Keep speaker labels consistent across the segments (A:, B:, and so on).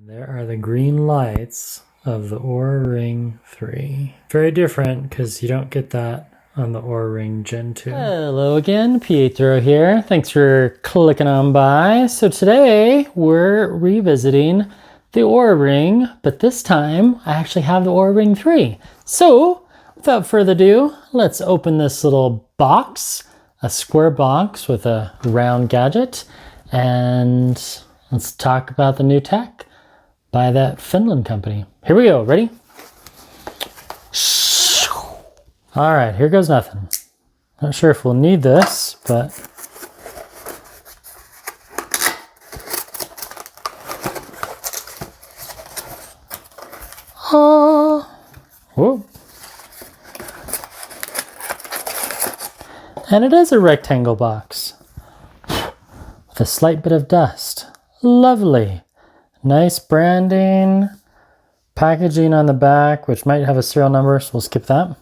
A: There are the green lights of the Oura Ring 3. Very different because you don't get that on the Oura Ring Gen 2. Hello again, Pietro here. Thanks for clicking on by. So today we're revisiting the Oura Ring, but this time I actually have the Oura Ring 3. So without further ado, let's open this little box, a square box with a round gadget, and let's talk about the new tech by that Finland company. Here we go, ready? All right, here goes nothing. Not sure if we'll need this, but whoa. And it is a rectangle box with a slight bit of dust. Lovely. Nice branding, packaging on the back, which might have a serial number, so we'll skip that.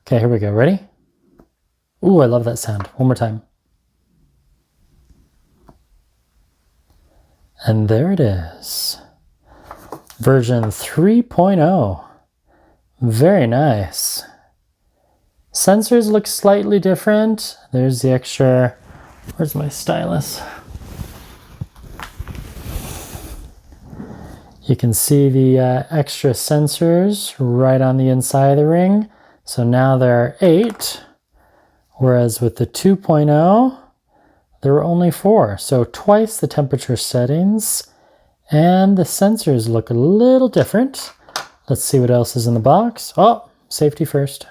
A: Okay, here we go. Ready? Ooh, I love that sound. One more time. And there it is. Version 3.0. Very nice. Sensors look slightly different. There's the extra... Where's my stylus? You can see the extra sensors right on the inside of the ring. So now there are 8, whereas with the 2.0, there were only 4. So twice the temperature settings, and the sensors look a little different. Let's see what else is in the box. Oh, safety first.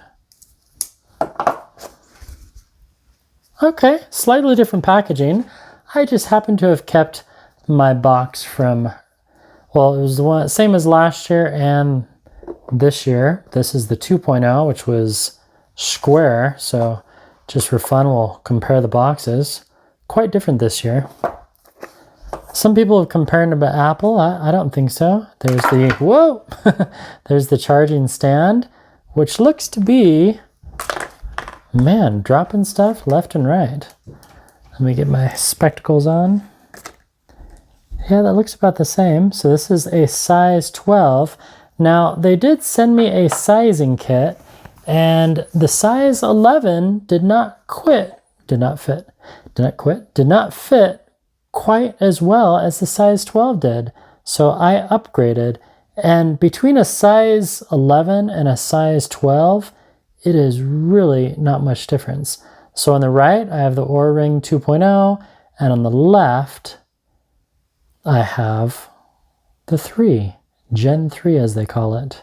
A: Okay, slightly different packaging. I just happen to have kept my box from... Well, it was the one same as last year and this year. This is the 2.0, which was square. So just for fun, we'll compare the boxes. Quite different this year. Some people have compared them to Apple. I don't think so. There's the, whoa! There's the charging stand, which looks to be, man, dropping stuff left and right. Let me get my spectacles on. Yeah, that looks about the same. So this is a size 12. Now, they did send me a sizing kit, and the size 11 did not fit quite as well as the size 12 did. So I upgraded, and between a size 11 and a size 12, it is really not much difference. So on the right, I have the Oura Ring 2.0, and on the left, I have the 3, Gen 3 as they call it.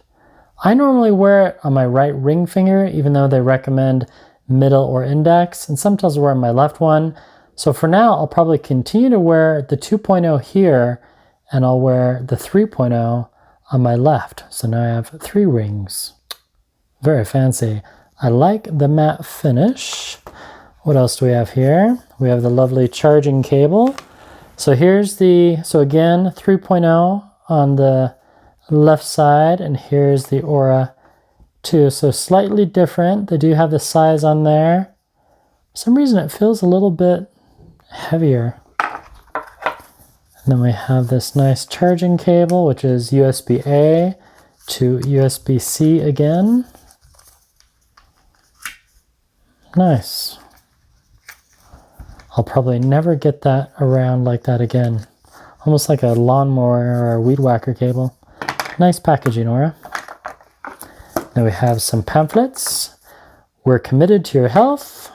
A: I normally wear it on my right ring finger, even though they recommend middle or index, and sometimes I wear my left one. So for now, I'll probably continue to wear the 2.0 here, and I'll wear the 3.0 on my left. So now I have 3 rings. Very fancy. I like the matte finish. What else do we have here? We have the lovely charging cable. So here's the, so again, 3.0 on the left side, and here's the Oura 2. So slightly different. They do have the size on there. For some reason it feels a little bit heavier. And then we have this nice charging cable, which is USB-A to USB-C again. Nice. I'll probably never get that around like that again. Almost like a lawnmower or a weed whacker cable. Nice packaging, Oura. Now we have some pamphlets. We're committed to your health.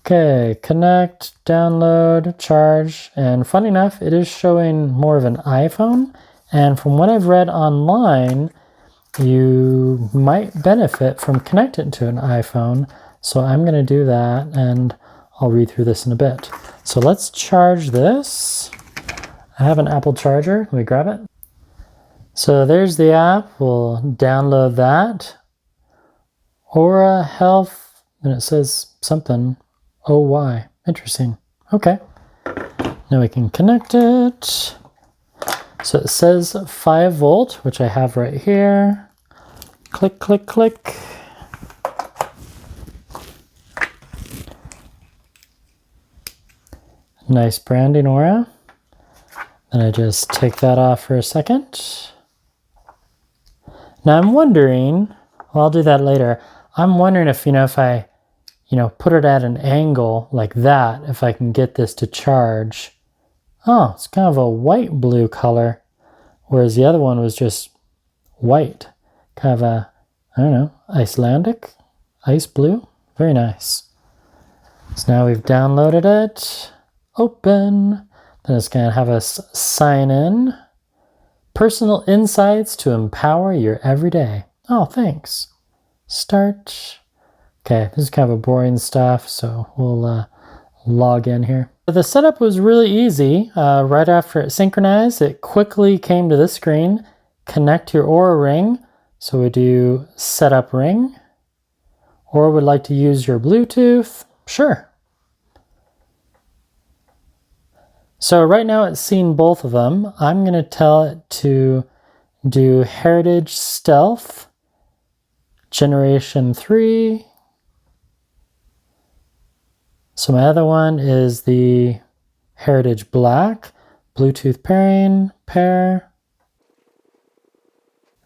A: Okay, connect, download, charge, and funny enough, it is showing more of an iPhone. And from what I've read online, you might benefit from connecting to an iPhone. So I'm going to do that, and I'll read through this in a bit. So let's charge this. I have an Apple charger. Let me grab it. So there's the app. We'll download that. Oura Health, and it says something. OY. Interesting. Okay. Now we can connect it. So it says 5 volt, which I have right here. Click, click, click. Nice branding, Oura. Then I just take that off for a second. Now I'm wondering, well, I'll do that later. I'm wondering if, if I, put it at an angle like that, if I can get this to charge. Oh, it's kind of a white-blue color, whereas the other one was just white. Kind of a, I don't know, Icelandic, ice blue. Very nice. So now we've downloaded it. Open. Then it's going to have us sign in. Personal insights to empower your everyday. Oh, thanks. Start. Okay, this is kind of a boring stuff, so we'll log in here. The setup was really easy. Right after it synchronized, it quickly came to this screen. Connect your Oura Ring. So we do setup ring. Or would like to use your Bluetooth? Sure. So right now it's seen both of them. I'm going to tell it to do Heritage Stealth, Generation 3. So my other one is the Heritage Black, Bluetooth pairing, pair.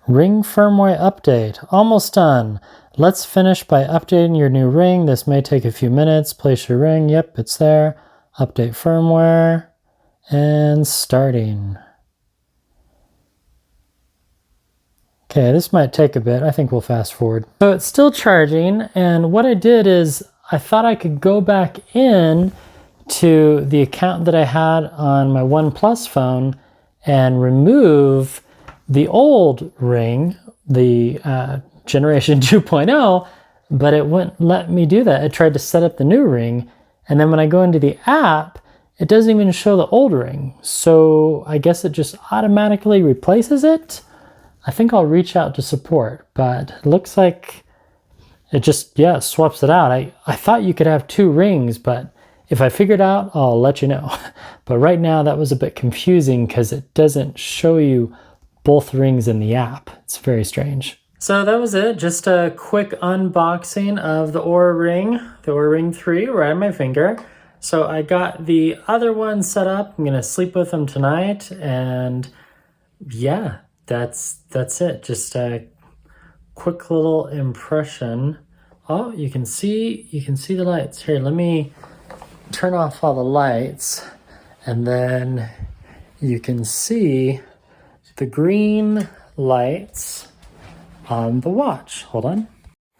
A: Ring firmware update, almost done. Let's finish by updating your new ring. This may take a few minutes. Place your ring, yep, it's there. Update firmware, and starting. Okay, this might take a bit. I think we'll fast forward. So it's still charging, and what I did is I thought I could go back in to the account that I had on my OnePlus phone and remove the old ring, the Generation 2.0, but it wouldn't let me do that. It tried to set up the new ring, and then when I go into the app, it doesn't even show the old ring. So I guess it just automatically replaces it. I think I'll reach out to support, but it looks like it just, yeah, swaps it out. I thought you could have two rings, but if I figure it out, I'll let you know. But right now that was a bit confusing because it doesn't show you both rings in the app. It's very strange. So that was it. Just a quick unboxing of the Oura Ring, the Oura Ring 3 right on my finger. So I got the other one set up. I'm gonna sleep with them tonight, and yeah, that's it. Just a quick little impression. Oh, you can see the lights. Here, let me turn off all the lights, and then you can see the green lights on the watch. Hold on.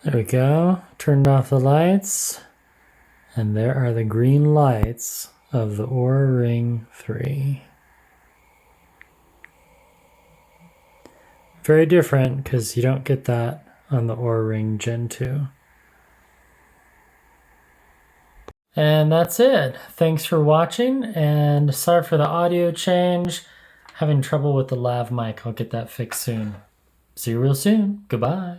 A: There we go. Turned off the lights, and there are the green lights of the Oura Ring 3. Very different because you don't get that on the Oura Ring Gen 2. And that's it. Thanks for watching, and sorry for the audio change. Having trouble with the lav mic. I'll get that fixed soon. See you real soon. Goodbye.